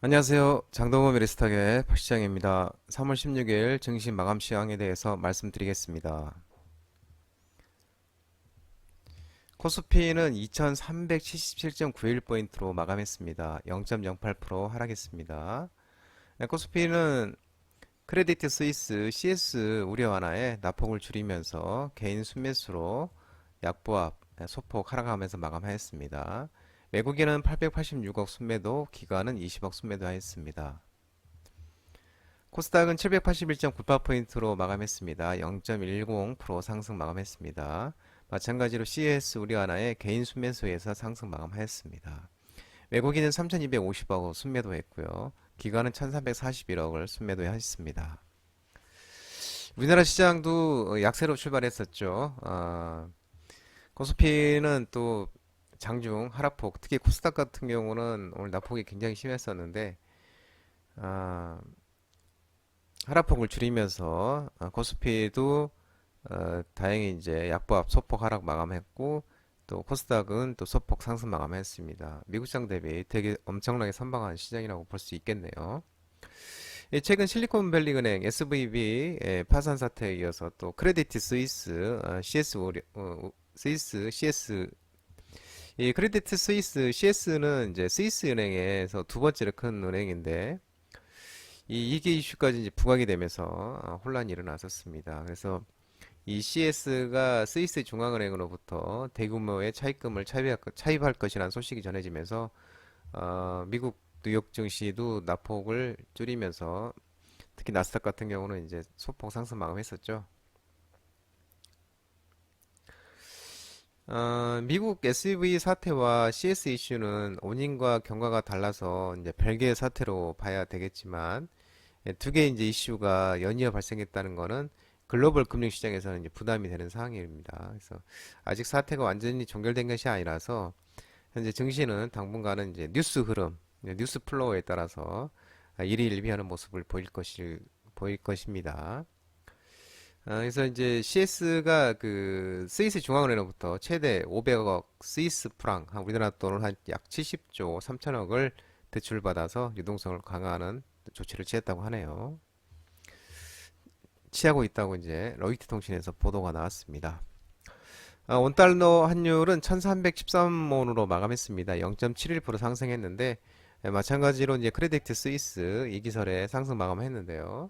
안녕하세요. 장동범 리스탁의 박시장입니다. 3월 16일 증시 마감 시황에 대해서 말씀드리겠습니다. 코스피는 2377.91포인트로 마감했습니다. 0.08% 하락했습니다. 코스피는 크레디트 스위스 CS 우려 완화에 낙폭을 줄이면서 개인 순매수로 약보합, 소폭 하락하면서 마감하였습니다. 외국인은 886억 순매도, 기관은 20억 순매도 하였습니다. 코스닥은 781.98포인트로 마감했습니다. 0.10% 상승 마감했습니다. 마찬가지로 CS 우리 하나의 개인 순매수에서 상승 마감하였습니다. 외국인은 3,250억 순매도했고요. 기관은 1,341억을 순매도했습니다. 우리나라 시장도 약세로 출발했었죠. 코스피는 또 장중 하락폭, 특히 코스닥 같은 경우는 오늘 낙폭이 굉장히 심했었는데 아, 하락폭을 줄이면서 코스피도 다행히 이제 약보합 소폭 하락 마감했고 또 코스닥은 또 소폭 상승 마감했습니다. 미국 시장 대비 되게 엄청나게 선방한 시장이라고 볼 수 있겠네요. 최근 실리콘밸리은행 SVB 파산 사태에 이어서 또 크레디트 스위스 스위스 CS 이 크레디트 스위스 CS는 이제 스위스 은행에서 두 번째로 큰 은행인데 이 이게 이슈까지 이제 부각이 되면서 혼란이 일어났었습니다. 그래서 이 CS가 스위스 중앙은행으로부터 대규모의 차입금을 차입할 것이라는 소식이 전해지면서 미국 뉴욕 증시도 낙폭을 줄이면서 특히 나스닥 같은 경우는 이제 소폭 상승 마감했었죠. 미국 SUV 사태와 CS 이슈는 원인과 경과가 달라서 이제 별개의 사태로 봐야 되겠지만 두 개의 이제 이슈가 연이어 발생했다는 것은 글로벌 금융시장에서는 이제 부담이 되는 상황입니다. 그래서 아직 사태가 완전히 종결된 것이 아니라서 현재 증시는 당분간은 이제 뉴스 흐름, 뉴스 플로우에 따라서 일희일비하는 모습을 보일 것입니다. 그래서 이제 CS가 그 스위스 중앙은행으로부터 최대 500억 스위스 프랑, 우리나라 돈으로 한 약 70조 3천억을 대출받아서 유동성을 강화하는 조치를 취했다고 하네요. 취하고 있다고 이제 로이터 통신에서 보도가 나왔습니다. 원달러 환율은 1313원으로 마감했습니다. 0.71% 상승했는데 마찬가지로 이제 크레디트 스위스 이 기설에 상승 마감했는데요.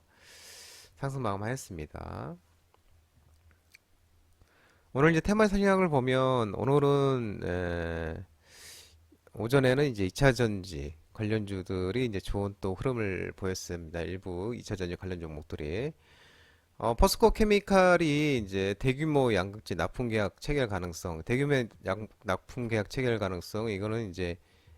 상승 마감하였습니다. 오늘 이제 테마 성향을 보면 오늘은 오전에는 이제 2차전지 관련주들이 이제 좋은 또 흐름을 보였습니다. 일부 2차전지 관련 종목들이 포스코 케미칼이 이제 대규모 양극재 납품 계약 체결 가능성, 대규모 납품 계약 체결 가능성, 이거는 이제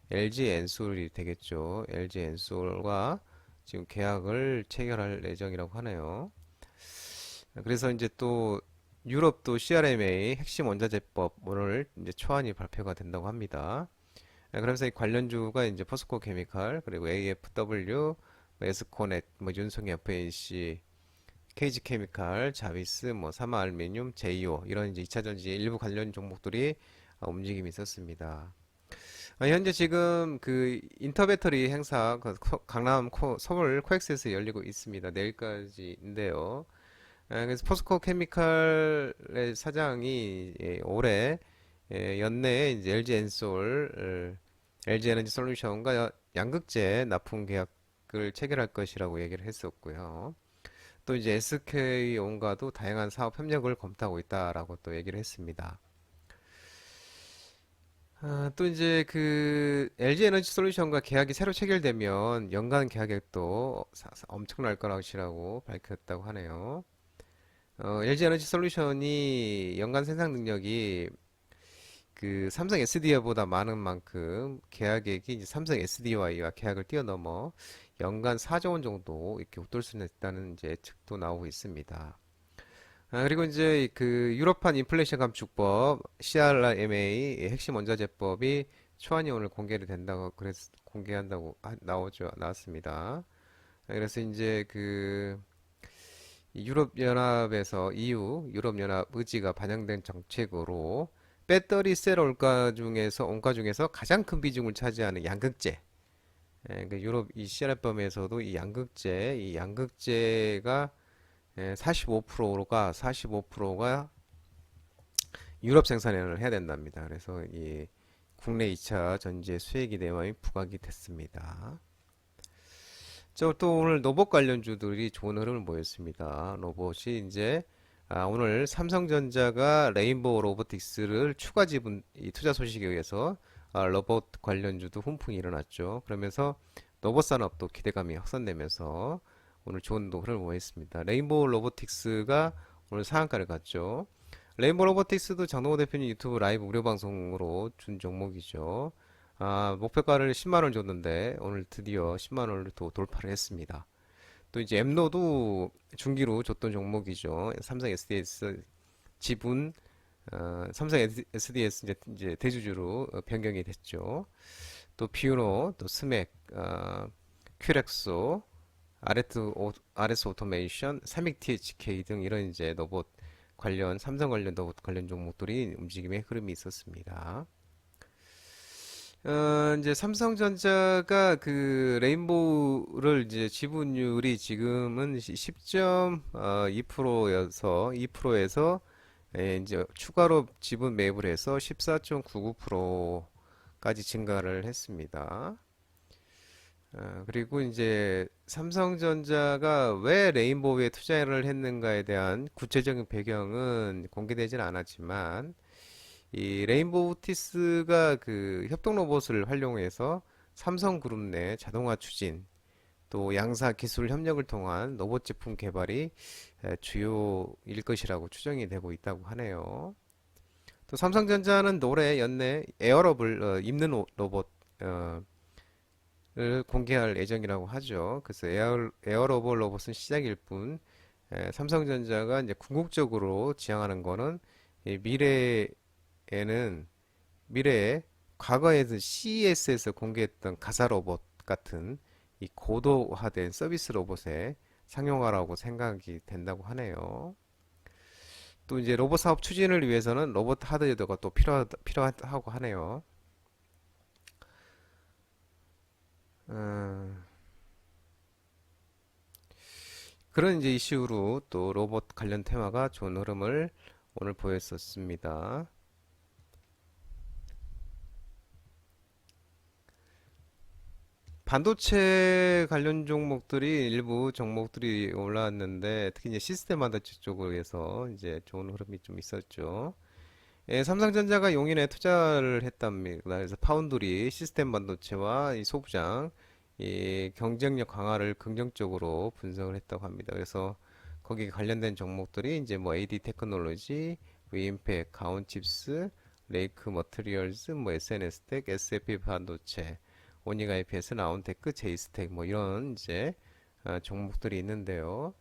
LG 엔솔이 되겠죠. LG 엔솔과 지금 계약을 체결할 예정이라고 하네요. 그래서 이제 또 유럽도 CRMA 핵심 원자재법 오늘 이제 초안이 발표가 된다고 합니다. 그러면서 이 관련주가 이제 포스코 케미칼, 그리고 AFW, 에스코넷, 뭐 윤성이 FNC, 케이지 케미칼, 자비스, 뭐 사마알루미늄, 제이오 이런 이제 2차전지 일부 관련 종목들이 움직임이 있었습니다. 현재 지금 그 인터배터리 행사 서울 코엑스에서 열리고 있습니다. 내일까지인데요. 그래서 포스코 케미칼의 사장이 올해 연내에 이제 LG 엔솔, LG 에너지 솔루션과 양극재 납품 계약을 체결할 것이라고 얘기를 했었고요. 또 이제 SK온과도 다양한 사업 협력을 검토하고 있다라고 또 얘기를 했습니다. 또 이제 그 LG 에너지 솔루션과 계약이 새로 체결되면 연간 계약액도 엄청날 거라고 밝혔다고 하네요. LG 에너지 솔루션이 연간 생산 능력이 그 삼성 SDI보다 많은 만큼 계약액이 이제 삼성 SDI와 계약을 뛰어넘어 연간 4조 원 정도 이렇게 웃돌 수 있다는 이제 예측도 나오고 있습니다. 그리고 이제 그 유럽판 인플레이션 감축법 CRMA 핵심 원자재법이 초안이 오늘 공개를 된다고 그래서 공개한다고 나왔습니다. 그래서 이제 그 유럽연합에서 EU 유럽연합 의지가 반영된 정책으로 배터리 셀 원가 중에서 가장 큰 비중을 차지하는 양극재 그 유럽 이 CRF범에서도 이 양극재가 45%가 유럽 생산을 해야 된답니다. 그래서 이 국내 2차 전지의 수혜기 대응이 부각이 됐습니다. 또 오늘 로봇 관련주들이 좋은 흐름을 보였습니다. 로봇이 이제 오늘 삼성전자가 레인보우 로보틱스를 추가 지분 이 투자 소식에 의해서 로봇 관련주도 훈풍이 일어났죠. 그러면서 로봇 산업도 기대감이 확산되면서 오늘 좋은 흐름을 보였습니다. 레인보우 로보틱스가 오늘 상한가를 갔죠. 레인보우 로보틱스도 장동호 대표님 유튜브 라이브 무료 방송으로 준 종목이죠. 목표가를 10만 원 줬는데 오늘 드디어 10만 원을 또 돌파를 했습니다. 또 이제 엠노도 중기로 줬던 종목이죠. 삼성 SDS 지분, 삼성 SDS 이제 대주주로 변경이 됐죠. 또 비유노, 또 스맥, 큐렉소, RS 오토메이션, 삼익 THK 등 이런 이제 로봇 관련, 삼성 관련 로봇 관련 종목들이 움직임의 흐름이 있었습니다. 이제 삼성전자가 그 레인보우를 이제 지분율이 지금은 10.2%여서 2%에서 이제 추가로 지분 매입을 해서 14.99%까지 증가를 했습니다. 그리고 이제 삼성전자가 왜 레인보우에 투자를 했는가에 대한 구체적인 배경은 공개되지는 않았지만 이 레인보우티스가 그 협동 로봇을 활용해서 삼성그룹 내 자동화 추진 또 양사 기술 협력을 통한 로봇 제품 개발이 주요일 것이라고 추정이 되고 있다고 하네요. 또 삼성전자는 올해 연내 에어럽을 입는 로봇 을 공개할 예정이라고 하죠. 그래서 에어로봇 로봇은 시작일 뿐 삼성전자가 이제 궁극적으로 지향하는 거는 이 미래에 과거에도 CES에서 공개했던 가사 로봇 같은 이 고도화된 서비스 로봇의 상용화라고 생각이 된다고 하네요. 또 이제 로봇 사업 추진을 위해서는 로봇 하드웨어가 또 필요하다고 하네요. 음, 그런 이제 이슈로 또 로봇 관련 테마가 좋은 흐름을 오늘 보였었습니다. 반도체 관련 종목들이 일부 종목들이 올라왔는데 특히 이제 시스템 반도체 쪽에서 이제 좋은 흐름이 좀 있었죠. 삼성전자가 용인에 투자를 했답니다. 그래서 파운드리 시스템 반도체와 이 소부장 이 경쟁력 강화를 긍정적으로 분석을 했다고 합니다. 그래서 거기 관련된 종목들이 이제 뭐 AD 테크놀로지, 위임팩, 가온칩스, 레이크 머티리얼즈, 뭐 SNS텍, SFP 반도체, 오닉 IPS, 라운테크, 제이스텍 뭐 이런 이제 종목들이 있는데요.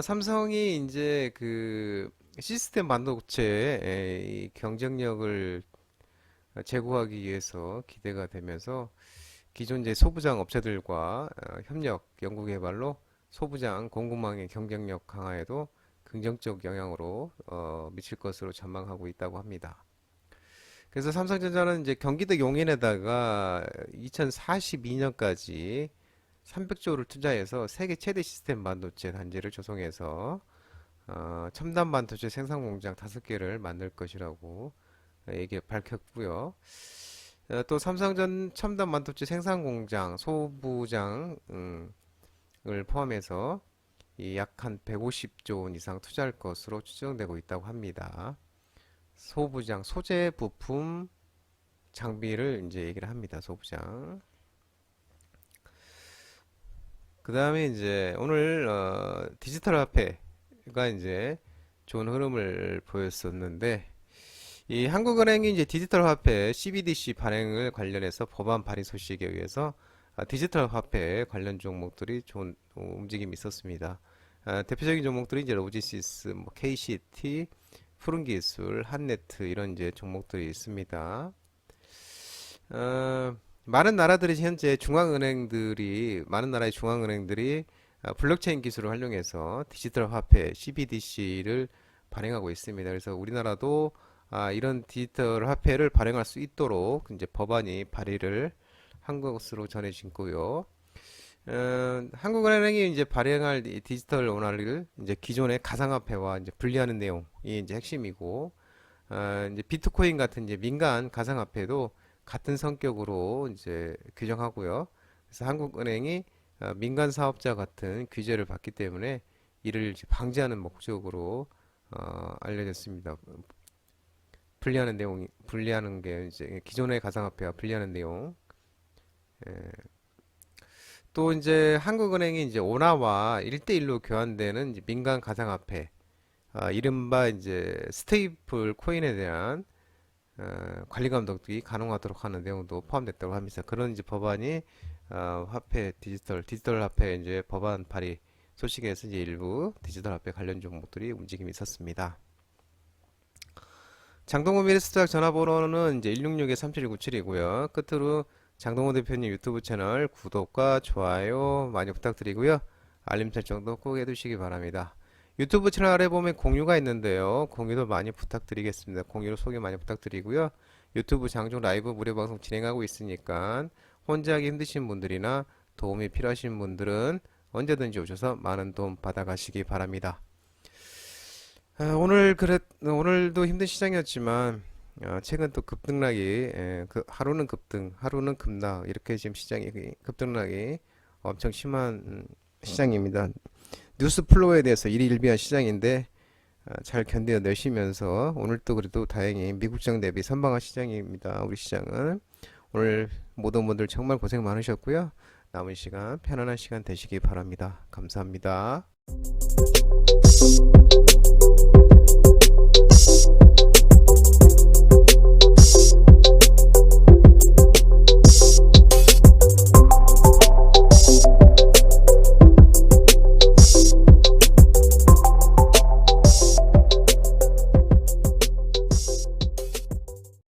삼성이 이제 그 시스템 반도체의 이 경쟁력을 제고하기 위해서 기대가 되면서 기존 이제 소부장 업체들과 협력, 연구개발로 소부장 공급망의 경쟁력 강화에도 긍정적 영향으로 미칠 것으로 전망하고 있다고 합니다. 그래서 삼성전자는 이제 경기도 용인에다가 2042년까지 300조를 투자해서 세계 최대 시스템 반도체 단지를 조성해서 첨단 반도체 생산 공장 5개를 만들 것이라고 얘기 밝혔고요. 또 삼성전 첨단 반도체 생산 공장 소부장을 포함해서 약 한 150조 원 이상 투자할 것으로 추정되고 있다고 합니다. 소부장 소재 부품 장비를 이제 얘기를 합니다. 소부장. 그 다음에 이제 오늘 디지털 화폐가 이제 좋은 흐름을 보였었는데 이 한국은행이 이제 디지털 화폐 CBDC 발행을 관련해서 법안 발의 소식에 의해서 디지털 화폐 관련 종목들이 좋은 움직임이 있었습니다. 대표적인 종목들이 이제 로지시스, 뭐 KCT, 푸른기술, 한네트 이런 이제 종목들이 있습니다. 많은 나라들이 현재 많은 나라의 중앙은행들이 블록체인 기술을 활용해서 디지털 화폐 CBDC를 발행하고 있습니다. 그래서 우리나라도 이런 디지털 화폐를 발행할 수 있도록 이제 법안이 발의를 한국어로 전해지고요. 한국은행이 이제 발행할 이 디지털 원화를 이제 기존의 가상화폐와 이제 분리하는 내용이 이제 핵심이고, 이제 비트코인 같은 이제 민간 가상화폐도 같은 성격으로 이제 규정하고요. 그래서 한국은행이 민간 사업자 같은 규제를 받기 때문에 이를 이제 방지하는 목적으로 알려졌습니다. 분리하는 게 이제 기존의 가상화폐와 분리하는 내용. 예. 또 이제 한국은행이 이제 원화와 1대1로 교환되는 이제 민간 가상화폐, 이른바 이제 스테이플 코인에 대한 관리 감독이 가능하도록 하는 내용도 포함됐다고 합니다. 그런 이제 법안이 화폐 디지털 화폐 이제 법안 발의 소식에서 이제 일부 디지털 화폐 관련 종목들이 움직임이 있었습니다. 장동호 미래스탁 전화번호는 이제 166-3797이고요. 끝으로 장동호 대표님 유튜브 채널 구독과 좋아요 많이 부탁드리고요. 알림 설정도 꼭 해두시기 바랍니다. 유튜브 채널 아래 보면 공유가 있는데요. 공유도 많이 부탁드리겠습니다. 공유로 소개 많이 부탁드리고요. 유튜브 장중 라이브 무료 방송 진행하고 있으니까 혼자 하기 힘드신 분들이나 도움이 필요하신 분들은 언제든지 오셔서 많은 도움 받아가시기 바랍니다. 오늘도 힘든 시장이었지만 최근 또 급등락이 하루는 급등, 하루는 급락 이렇게 지금 시장이 급등락이 엄청 심한 시장입니다. 뉴스 플로우에 대해서 일희일비한 시장인데 잘 견뎌내시면서 오늘 또 그래도 다행히 미국장 대비 선방한 시장입니다. 우리 시장은 오늘 모든 분들 정말 고생 많으셨고요. 남은 시간 편안한 시간 되시기 바랍니다. 감사합니다.